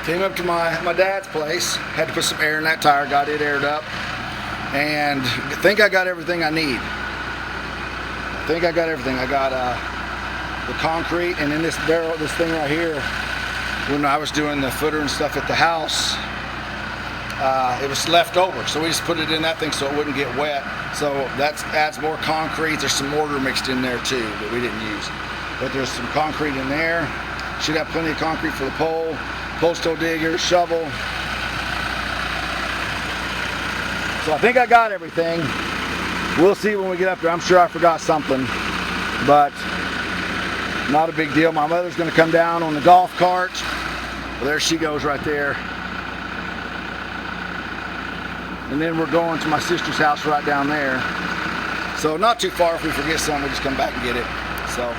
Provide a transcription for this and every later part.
Came up to my dad's place, had to put some air in that tire, got it aired up, and I think I got everything I need. I got the concrete, and in this barrel, this thing right here, when I was doing the footer and stuff at the house, it was left over, so we just put it in that thing so it wouldn't get wet. So that adds more concrete. There's some mortar mixed in there too that we didn't use, but there's some concrete in there. Should have plenty of concrete for the pole, post hole digger, shovel. So I think I got everything. We'll see when we get up there. I'm sure I forgot something, but not a big deal. My mother's going to come down on the golf cart. Well, there she goes right there. And then we're going to my sister's house right down there. So not too far. If we forget something, we'll just come back and get it. So,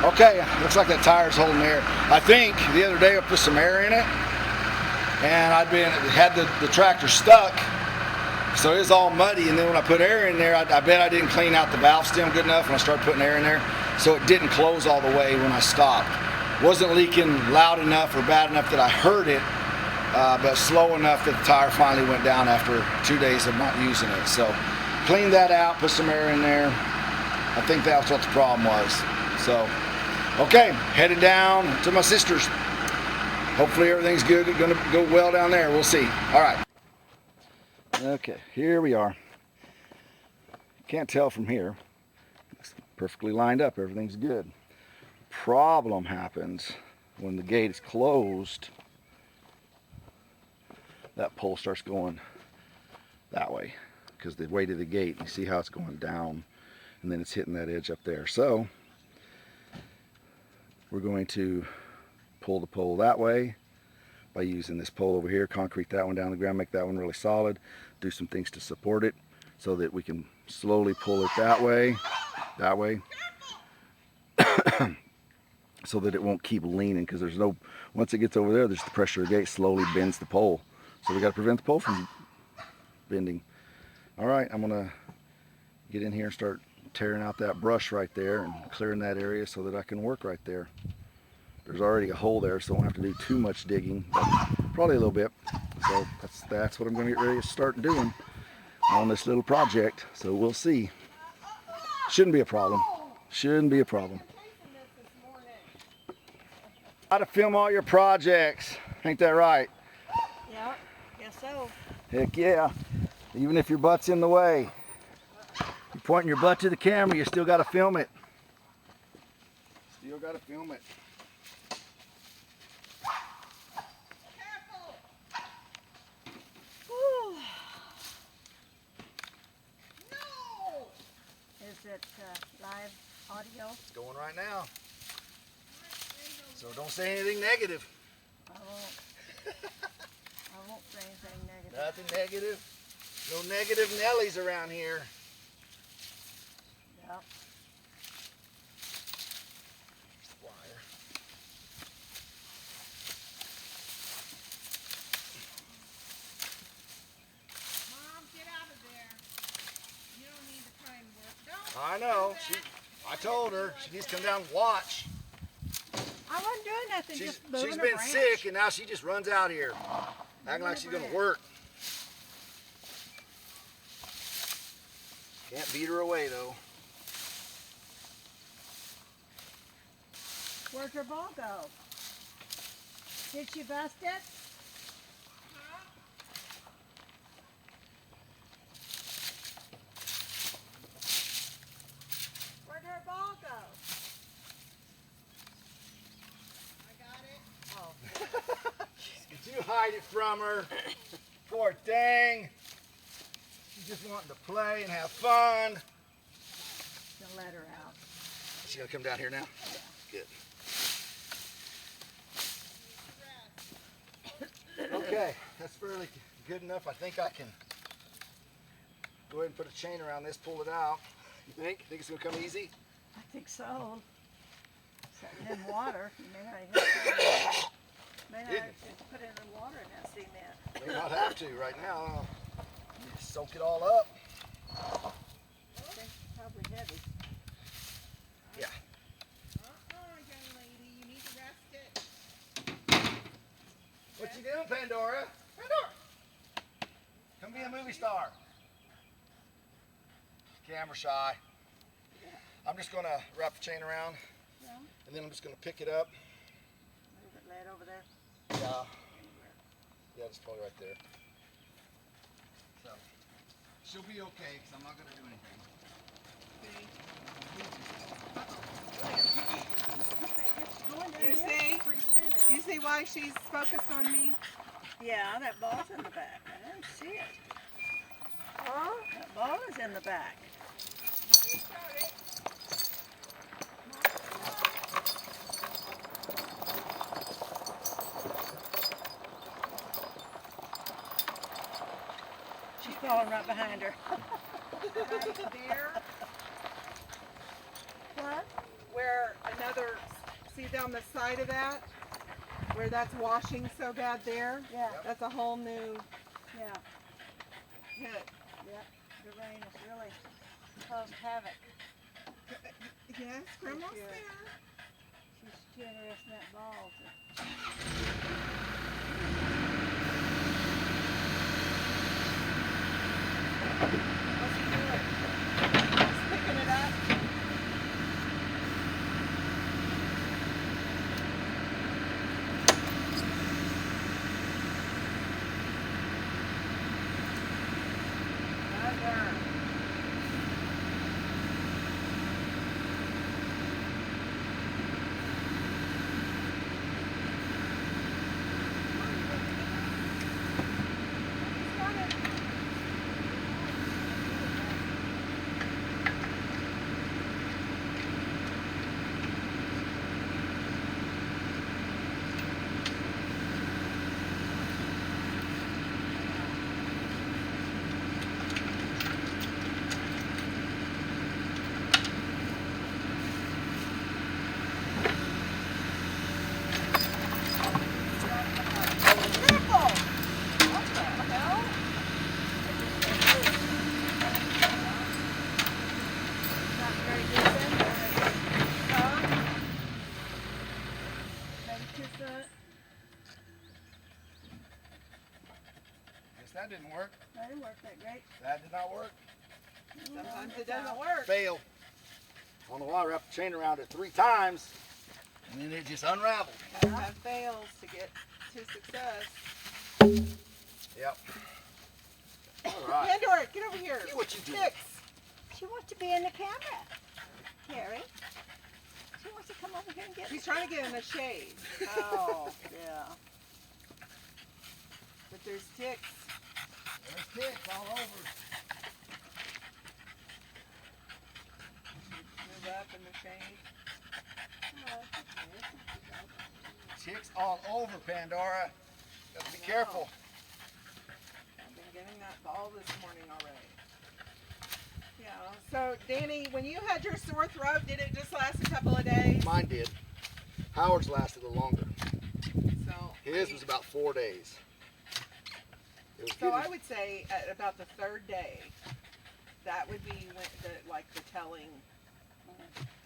okay, looks like that tire's holding air. I think the other day I put some air in it, and had the tractor stuck, so it was all muddy. And then when I put air in there, I bet I didn't clean out the valve stem good enough when I started putting air in there, so it didn't close all the way when I stopped. Wasn't leaking loud enough or bad enough that I heard it, but slow enough that the tire finally went down after 2 days of not using it. So cleaned that out, put some air in there. I think that's what the problem was. So, okay, headed down to my sister's. Hopefully everything's good. It's gonna go well down there. We'll see. All right. Okay, here we are. Can't tell from here. It's perfectly lined up. Everything's good. Problem happens when the gate is closed. That pole starts going that way because the weight of the gate, you see how it's going down, and then it's hitting that edge up there. So we're going to pull the pole that way by using this pole over here, concrete that one down the ground, make that one really solid, do some things to support it so that we can slowly pull it that way, so that it won't keep leaning, because once it gets over there, there's the pressure of the gate slowly bends the pole. So we got to prevent the pole from bending. All right, I'm gonna get in here and start tearing out that brush right there and clearing that area so that I can work right there. There's already a hole there, so I won't have to do too much digging, but probably a little bit. So that's what I'm gonna get ready to start doing on this little project. So we'll see. Shouldn't be a problem. Shouldn't be a problem. How to film all your projects. Ain't that right? Yeah, guess so. Heck yeah. Even if your butt's in the way. You're pointing your butt to the camera, you still got to film it. Still got to film it. Careful! Whew. No! Is it live audio? It's going right now. So don't say anything negative. I won't say anything negative. Nothing negative. No negative Nellies around here. Yep. Wire. Mom, get out of there. You don't need to try and work. Don't. I know. I told her she needs to come down and watch. I wasn't doing nothing, just moving She's a been branch. sick, and now she just runs out here, acting like she's gonna work. Can't beat her away though. Where'd your ball go? Did she bust it? Where'd her ball go? I got it. Oh. Did you hide it from her? Poor thing. She's just wanting to play and have fun. She'll let her out. Is she gonna come down here now? Good. Okay, that's fairly good enough. I think I can go ahead and put a chain around this, pull it out. You think? Think it's gonna come easy? I think so. Setting in water. You may not even have to put it in water in that cement. May not have to right now. Just soak it all up. It's probably heavy. Yeah. Young lady, you need to rest it. What you Pandora. Pandora. Come be a movie star. Camera shy. I'm just gonna wrap the chain around, Yeah. and then I'm just gonna pick it up. Move it, lay it over there. Yeah. Yeah, just probably right there. So she'll be okay because I'm not gonna do anything. Okay, just going down You here see? pretty freely. You see why she's focused on me? Yeah, that ball's in the back. I didn't see it. Huh? That ball is in the back. Mommy showed it. She's falling right behind her. Right there, What? where another, see down the side of that, where that's washing so bad there? Yeah, That's a whole new yeah, hit. yeah. The rain has really caused havoc. Yes, Grandma's Yeah. there. She's generating that ball. What's he doing? He's picking it up. Another. He's got it. Guess that didn't work. That didn't work that great. That did not work. Sometimes it doesn't work. Fail. I don't know why I wrapped the chain around it 3 times, and then it just unraveled. Gotta have fails to get to success. Yep. All right. Pandora, get over here. See what you do. Fix. She wants to be in the camera, Carrie. She wants to come over here and get She's trying to get in the shade, Oh, yeah. but there's ticks. There's ticks all over. Move up in the shade. Ticks all over, Pandora. Gotta be careful. I've been getting that ball this morning already. Yeah, so Danny, when you had your sore throat, did it just last a couple of days? Mine did. Howard's lasted a little longer. So, His was about 4 days. It was so getting- I would say at about the 3rd day, that would be when the telling.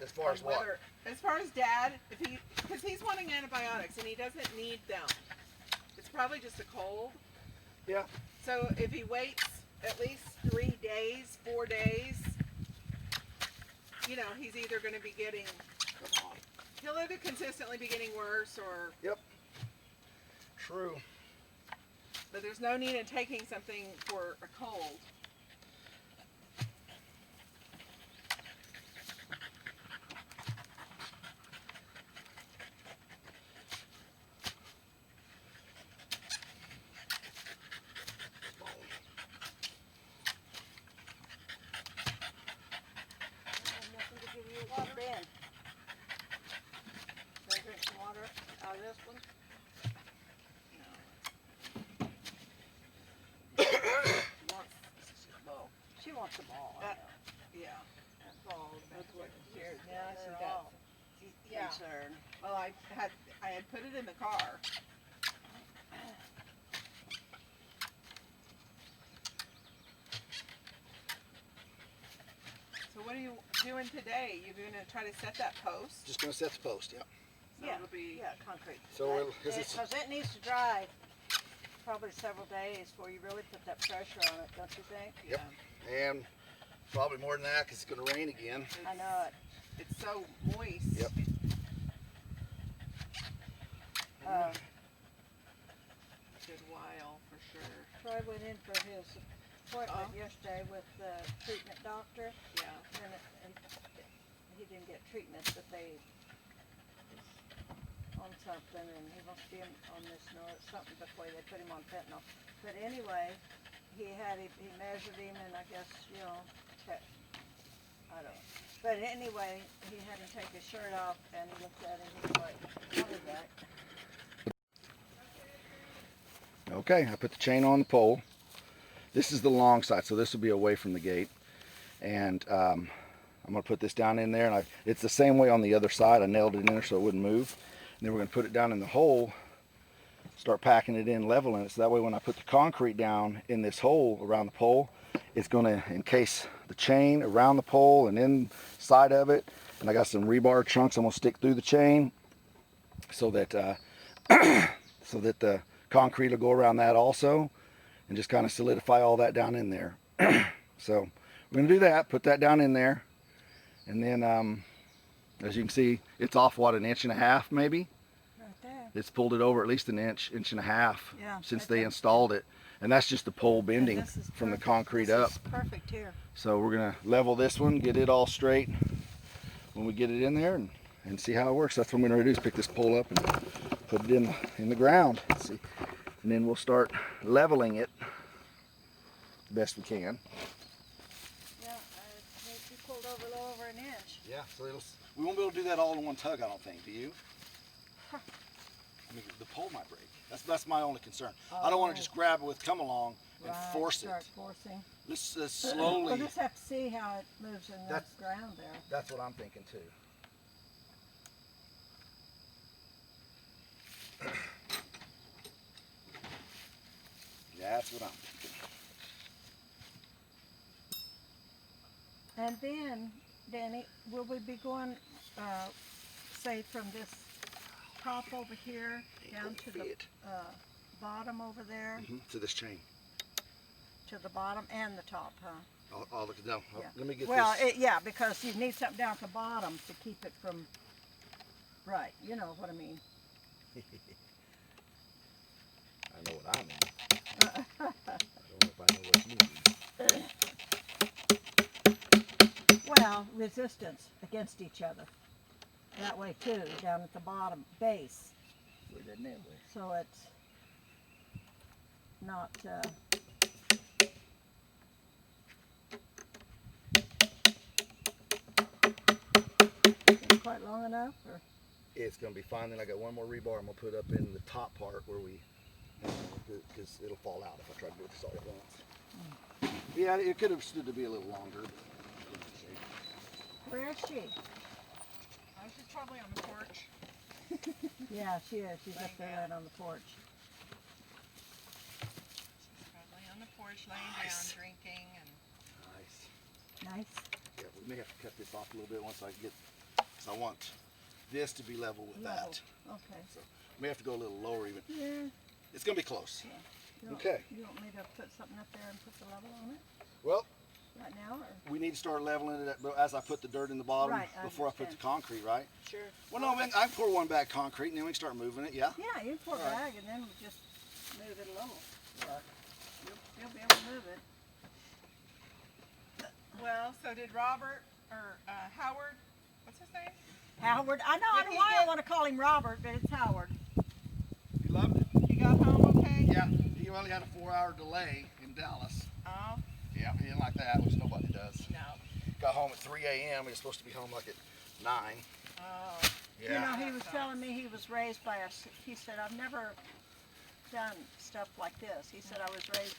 as far as what? Whether, as far as Dad, because he's wanting antibiotics and he doesn't need them. It's probably just a cold. Yeah. So if he waits at least 3 days, 4 days, you know, he's either going to be getting, he'll either consistently be getting worse or, True. but there's no need in taking something for a cold. Nothing to give you water in. Gonna drink some water out of this one? She wants the ball. I know. Yeah. That ball. That's what she, yeah, she They're does. all Yeah. concerned. Well, I had put it in the car. So what are you doing today? You gonna try to set that post? Just gonna set the post. Yep. So Yeah, it'll be yeah, concrete. So is this- Because it needs to dry. probably several days before you really put that pressure on it, don't you think? Yep. And probably more than that because it's going to rain again. I know it. It's so moist. Yep. Good while for sure. Troy went in for his appointment yesterday with the treatment doctor, Yeah. and he didn't get treatment, but they was on something, and he wants to be on this something before they put him on fentanyl. But anyway, he measured him, and I guess, you know, I don't know. But anyway, he had him take his shirt off, and he looked at him, he was like, I'll be back. Okay, I put the chain on the pole. This is the long side, so this will be away from the gate. And I'm going to put this down in there, and it's the same way on the other side. I nailed it in there so it wouldn't move. And then we're going to put it down in the hole, start packing it in, leveling it, so that way when I put the concrete down in this hole around the pole, it's going to encase the chain around the pole and inside of it. And I got some rebar chunks I'm going to stick through the chain so that the concrete will go around that also, and just kind of solidify all that down in there. So we're going to do that, put that down in there, and then as you can see, it's off, what, an inch and a half maybe? Right there. It's pulled it over at least an inch and a half since right they there. installed it. And that's just the pole bending And this is from the perfect. concrete This up. is perfect here. So we're going to level this one, get it all straight when we get it in there, and see how it works. That's what I'm going to do, is pick this pole up and put it in the ground. Let's see. And then we'll start leveling it the best we can. Yeah, you pulled over a little over an inch. Yeah, so we won't be able to do that all in one tug, I don't think. Do you? I mean, the pole might break. That's my only concern. I don't want to just grab it with come along and force it. Start forcing. Let's slowly. We'll just have to see how it moves in the That's- ground there. That's what I'm thinking too. That's what I'm thinking. And then, Danny, will we be going, say, from this top over here down to the bottom over there, To this chain. to the bottom and the top, huh? I'll look it down. Yeah. Let me get Well, this. yeah, because you need something down at the bottom to keep it from, right, you know what I mean. I know what I mean. I don't know if I know what you mean. Well, resistance against each other. That way too, down at the bottom base. Put it in that way. So it's not, is it quite long enough, or? It's going to be fine. Then I got one more rebar I'm going to put up in the top part where because it'll fall out if I try to do this all at once. Yeah, it could have stood to be a little longer. Where is she? She's probably on the porch. Yeah, she is. She's up there right on the porch. She's probably on the porch laying down, drinking, and Nice. Nice. Yeah, we may have to cut this off a little bit once I get, because I want this to be level with Level. that. Okay. So we may have to go a little lower even. Yeah. It's going to be close. You want- Okay. You want me to put something up there and put the level on it Well, right now, or? we need to start leveling it as I put the dirt in the bottom Right, I before I put the understand. concrete, right? sure. Well, no, I can pour one bag of concrete and then we can start moving it, yeah? Yeah, you pour a All right. bag and then we'll just move it along. You'll be able to move it. Well, so did Robert or Howard? What's his name? Howard, I know, I Did don't he know why I get- want to call him Robert, but it's Howard. You loved it? He got home okay? Yeah, he only had a 4-hour delay in Dallas. Oh, Yeah, he didn't like that, which nobody does. no. Got home at 3 a.m. He was supposed to be home like at 9. Oh, You know, he was telling me he was raised by he said, I've never done stuff like this. He said, I was raised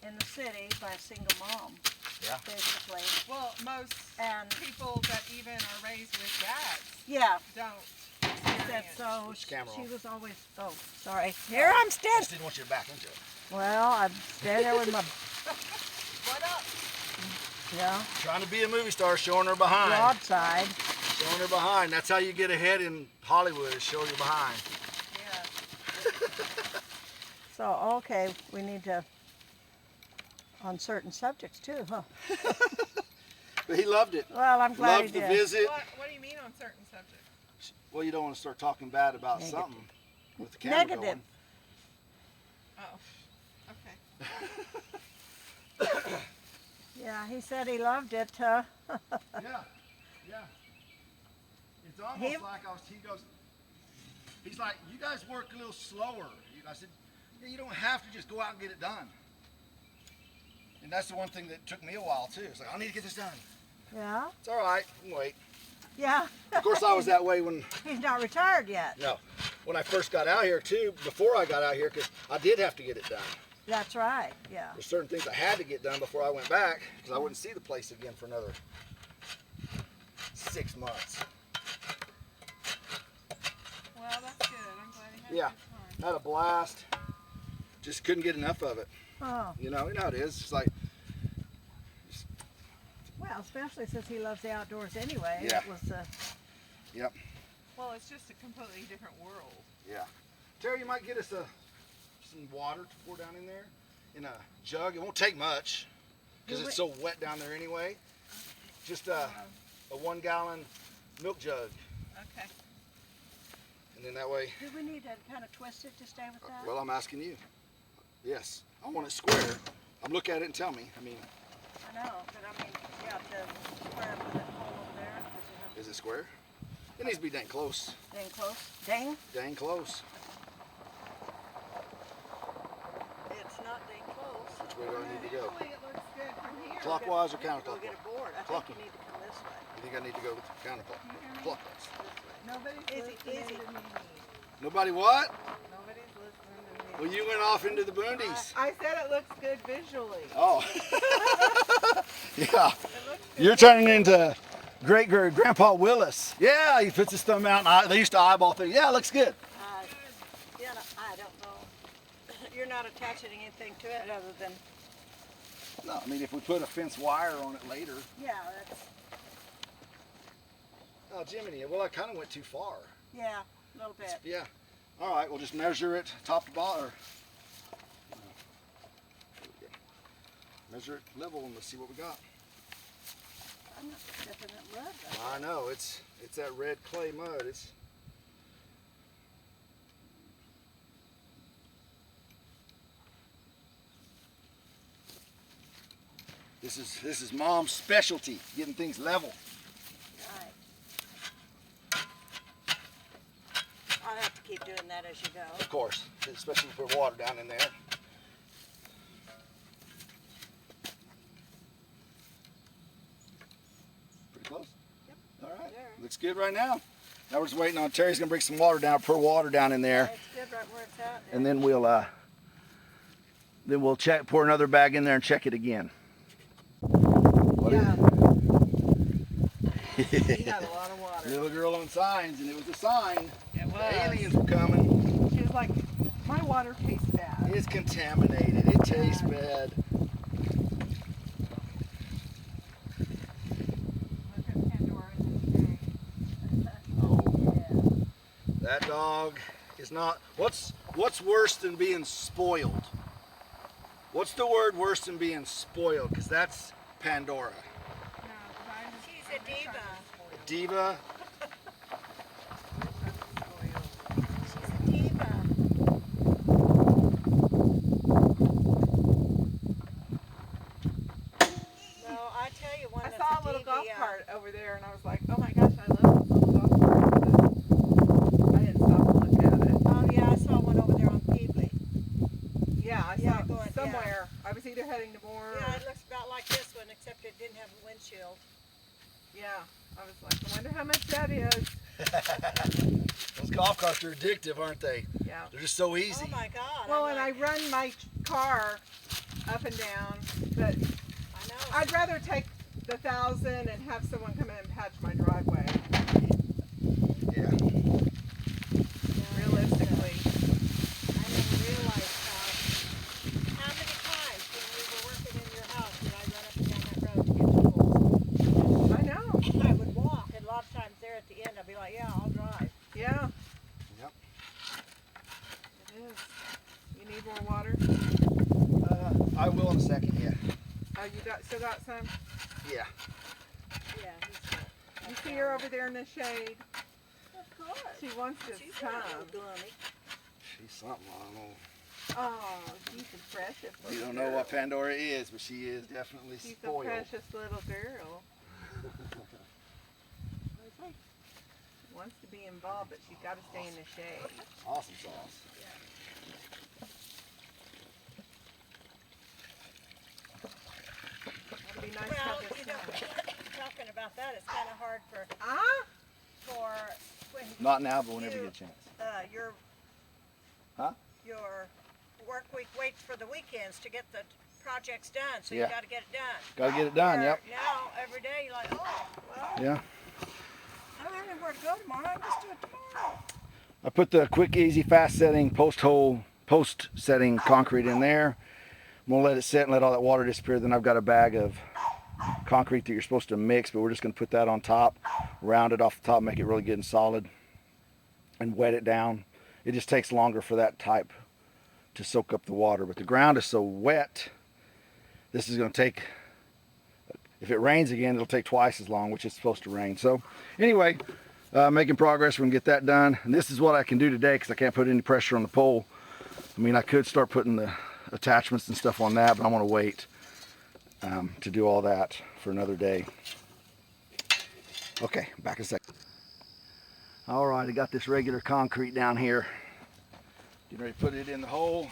in the city by a single mom, Yeah. basically. well, most And, people that even are raised with dads yeah, don't that experience. so Put your camera she on. was always, oh, sorry. Here I'm I standing. just didn't want you to back into it. Well, I'm standing there with my, What up? yeah, Trying to be a movie star, showing her behind. broadside. Showing her behind. That's how you get ahead in Hollywood, is show your behind. Yeah. So, okay, we need to, on certain subjects too, huh? But he loved it. Well, I'm glad Loved he the did. visit. What do you mean on certain subjects? Well, you don't want to start talking bad about Negative. something with the camera Negative. going. Oh, okay. Yeah, he said he loved it. Yeah, yeah. It's almost He- like he goes, he's like, you guys work a little slower. I said, yeah, you don't have to just go out and get it done. And that's the one thing that took me a while too. It's like, I need to get this done. Yeah, It's all right, I can wait. yeah. Of course, I was that way when, He's not retired yet. no, when I first got out here too, before I got out here, because I did have to get it done. That's right, yeah. There's certain things I had to get done before I went back, because I wouldn't see the place again for another 6 months. Well, that's good. I'm glad he had Yeah. a good time. Had a blast. Just couldn't get enough of it. Oh, You know how it is. It's like, well, especially since he loves the outdoors anyway. Yeah. It was, Well, it's just a completely different world. yeah. Terry, you might get us some water to pour down in there in a jug. It won't take much because it's so wet down there anyway. Just a 1 gallon milk jug. Okay. And then that way, do we need to kind of twist it to stay with that? well, I'm asking you. Yes, I want it square. I'm look at it and tell me. I mean, I know, but I mean, yeah, the square with that hole over there. Does it have is it square? It needs to be dang close. dang close? Dang? Dang close. It's not dang close. Which way do I need to go? Usually it looks good from here. Clockwise or Go counterclockwise? get a board. I think Clockwise. you need to come this way. You think I need to go counterclockwise? Clockwise. Nobody's Easy, listening easy. to me. Nobody what? Nobody's listening to me. Well, you went off into the boonies. I said it looks good visually. Oh. Yeah. It looks good. You're turning into Grandpa Willis. Yeah, he puts his thumb out and they used to eyeball things. Yeah, it looks good. Yeah, I don't know. You're not attaching anything to it other than, No, I mean, if we put a fence wire on it later. yeah, that's, Oh, Jiminy, well, I kind of went too far. yeah, a little bit. Yeah. All right, we'll just measure it top to bottom. Or, measure it level and let's see what we got. I'm not stepping in mud. though. I know, it's that red clay mud. This is Mom's specialty, getting things level. Right. I'll have to keep doing that as you go. Of course, especially if we put water down in there. Pretty close? Yep. All right, There. looks good right now. Now we're just waiting on Terry's gonna bring some water down, pour water down in there, It's good right where it's at. and then we'll check, pour another bag in there and check it again. What is Yeah. it? He had a lot of water. Little girl on signs, and it was a sign. It The was. aliens were coming. She was like, my water tastes bad. It's contaminated. It tastes bad. Look at Pandora today. Oh, that dog is not. What's worse than being spoiled? What's the word worse than being spoiled? Because that's Pandora. She's a diva. Diva. She's a diva. No, I tell you one I that's saw a little diva, golf yeah. cart over there, and I was like, oh my gosh, I love this little golf cart. But I didn't stop to look at it. Oh yeah, I saw one over there on Peebly. Yeah, I Yeah, saw going- it somewhere. I was either heading to Moore. Yeah, or, it looks about like this one, except it didn't have a windshield. yeah. I was like, I wonder how much that is. Those golf carts are addictive, aren't they? Yeah. They're just so easy. Oh my God. Well, I'm and like, I run my car up and down, but I know. I'd rather take the 1,000 and have someone come in and patch my driveway. Yeah. Realistically. I didn't realize how many times when we were working in your house did I run up and down that road to get tools. I know. I would walk, and a lot of times there at the end I'd be like, yeah, I'll drive. Yeah. Yep. It is. You need more water? I will in a second, yeah. Oh, you still got some? Yeah. Yeah, he's You see her over there in the shade? Of course. She wants to She's come. a little dummy. She's something, I don't know. Oh, she's a precious little You don't know what Pandora is, but she is definitely She's spoiled. a precious little girl. Wants to be involved, but she's got to stay in the shade. Awesome sauce. It'll be nice to Well, have this you know, summer. talking about that, it's kind of hard for when Not now, but whenever you get a chance. your Huh? your work week waits for the weekends to get the projects done, so Yeah. you got to get it done. Got to get it done, Where yep. Now every day you're like, oh, well, Yeah. I don't have anywhere to go tomorrow. I'll just do it tomorrow. I put the quick, easy, fast setting post setting concrete in there. I'm gonna let it sit and let all that water disappear. Then I've got a bag of concrete that you're supposed to mix, but we're just gonna put that on top, round it off the top, make it really good and solid, and wet it down. It just takes longer for that type to soak up the water, but the ground is so wet. This is gonna take, if it rains again, it'll take twice as long, which it's supposed to rain. So anyway, making progress. We're gonna get that done. And this is what I can do today because I can't put any pressure on the pole. I mean, I could start putting the attachments and stuff on that, but I want to wait to do all that for another day. Okay, back in a second. All right, I got this regular concrete down here. Getting ready to put it in the hole.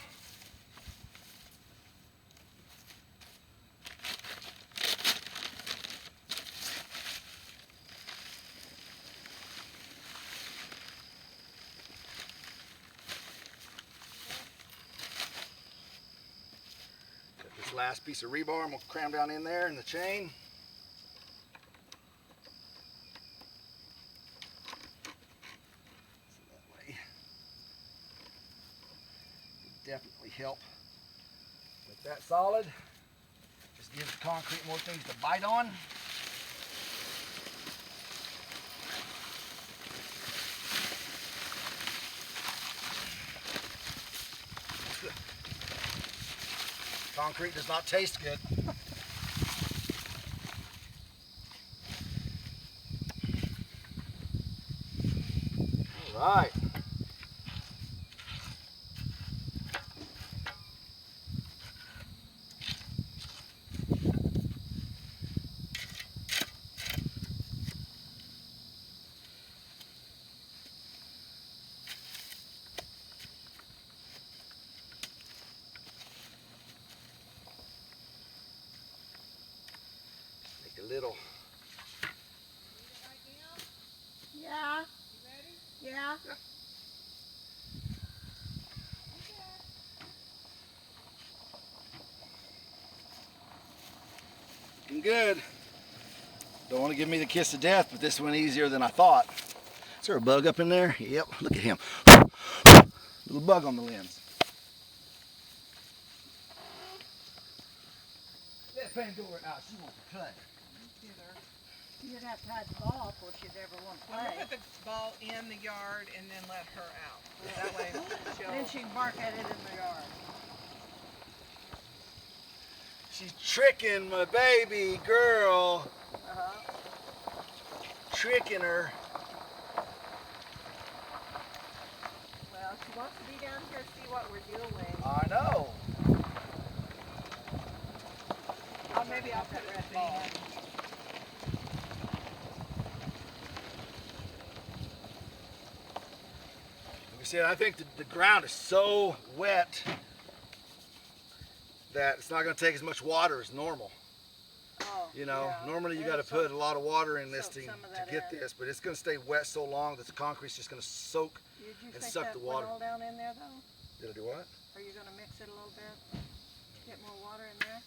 Got this last piece of rebar I'm gonna cram down in there in the chain. So that way, it'll definitely help with that solid. Just gives the concrete more things to bite on. Concrete does not taste good. All right. Make a little. Yeah. Yeah. Looking good. Don't want to give me the kiss of death, but this went easier than I thought. Is there a bug up in there? Yep, look at him. Little bug on the limbs. Let Pandora out, she wants to play. You'd have to hide the ball before she'd ever want to I'm play. gonna put the ball in the yard and then let her out. That way Then she'll. she'd bark at it in the yard. She's tricking my baby girl. Uh-huh. Tricking her. Well, she wants to be down here, see what we're doing. I know. Oh, maybe I'll put red ball. Like I said, I think the ground is so wet that it's not going to take as much water as normal. Oh, You know, yeah. normally you And got to some- put a lot of water in this soak to some of that get in. this, but it's going to stay wet so long that the concrete's just going to soak. Did you and think suck that the went water. all down in there though? Did I do what? Are you gonna mix it a little bit? Get more water in there?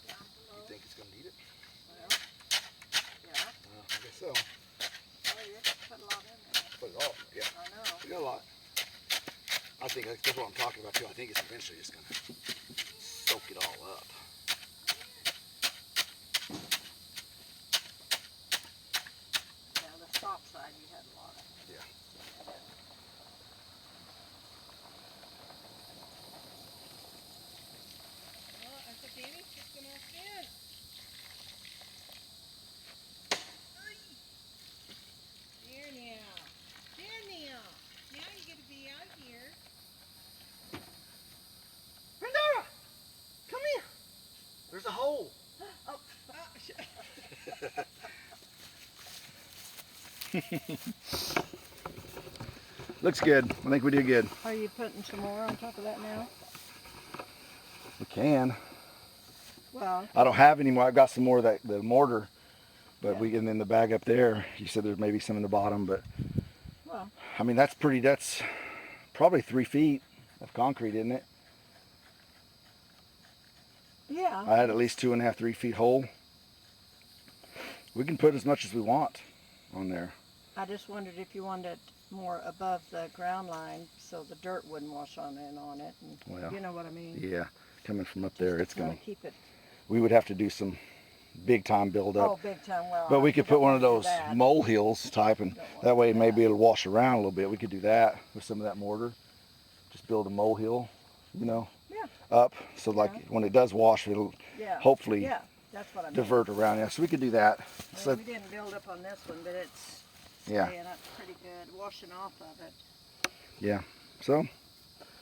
Down You below? think it's going to need it? Well, yeah. I guess so. Oh, you put a lot in there. Put it all. Yeah, I know. we got a lot. I think that's what I'm talking about too. I think it's eventually just going to soak it all up. Yeah, the top side you had a lot of. Yeah. Looks good. I think we did good. Are you putting some more on top of that now? We can. Well, I don't have any more. I've got some more of that the mortar, but Yeah. and then the bag up there. You said there's maybe some in the bottom, but well, I mean that's probably 3 feet of concrete, isn't it? yeah. I had at least 2.5, 3 feet hole. We can put as much as we want on there. I just wondered if you wanted it more above the ground line so the dirt wouldn't wash on in on it. And Well, you know what I mean? yeah, coming from up there, it's Wanna gonna. keep it. We would have to do some big time build up. Oh, big time. Well, But we could don't put one of wanna do those that. mole hills type, and Don't wanna that way do maybe that. it'll wash around a little bit. We could do that with some of that mortar. Just build a mole hill, you know, Yeah. up. So like Yeah. when it does wash, it'll Yeah. hopefully Yeah, that's what I mean. divert around. Yeah, so we could do that. Well, So we didn't build up on this one, but it's Yeah. staying up pretty good, washing off of it. yeah, so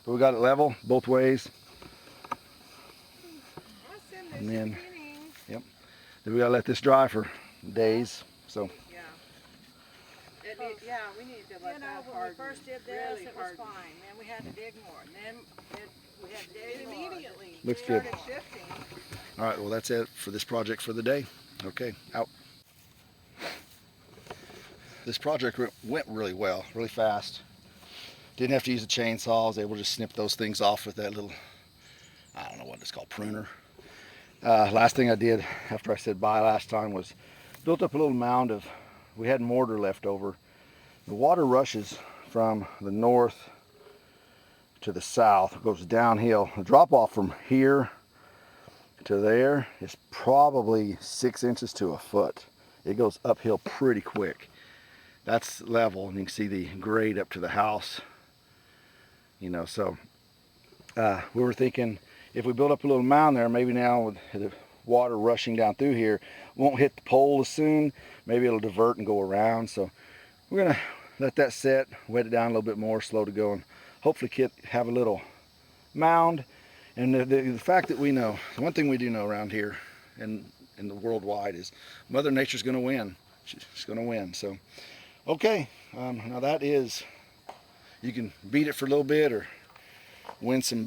but we got it level both ways. Awesome. There's And the then- beginning. Then we gotta let this dry for days. So Yeah. Yeah, we need to let You know, that when harden. we first did this, really it was harden. fine. Then we had to dig more. And then we had to dig more. Immediately. Looks started good. shifting. all right, well that's it for this project for the day. Okay, out. This project went really well, really fast. Didn't have to use a chainsaw. I was able to just snip those things off with that little, I don't know what it's called, pruner. Last thing I did after I said bye last time was built up a little mound of, we had mortar left over. The water rushes from the north to the south, it goes downhill. The drop off from here to there is probably 6 inches to a foot. It goes uphill pretty quick. That's level, and you can see the grade up to the house. You know, so we were thinking if we build up a little mound there, maybe now with the water rushing down through here, won't hit the pole as soon. Maybe it'll divert and go around. So we're gonna let that set, wet it down a little bit more, slow to go, and hopefully have a little mound. And the fact that we know, the one thing we do know around here and in the worldwide is Mother Nature's gonna win. She's gonna win. So, okay, now that is, you can beat it for a little bit or win some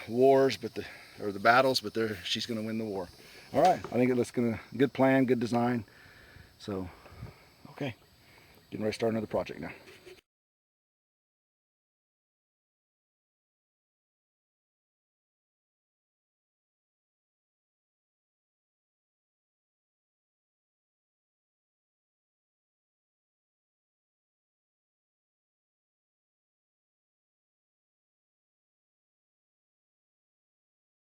wars, but the battles, but she's gonna win the war. All right, I think it looks good plan, good design. So, okay, getting ready to start another project now.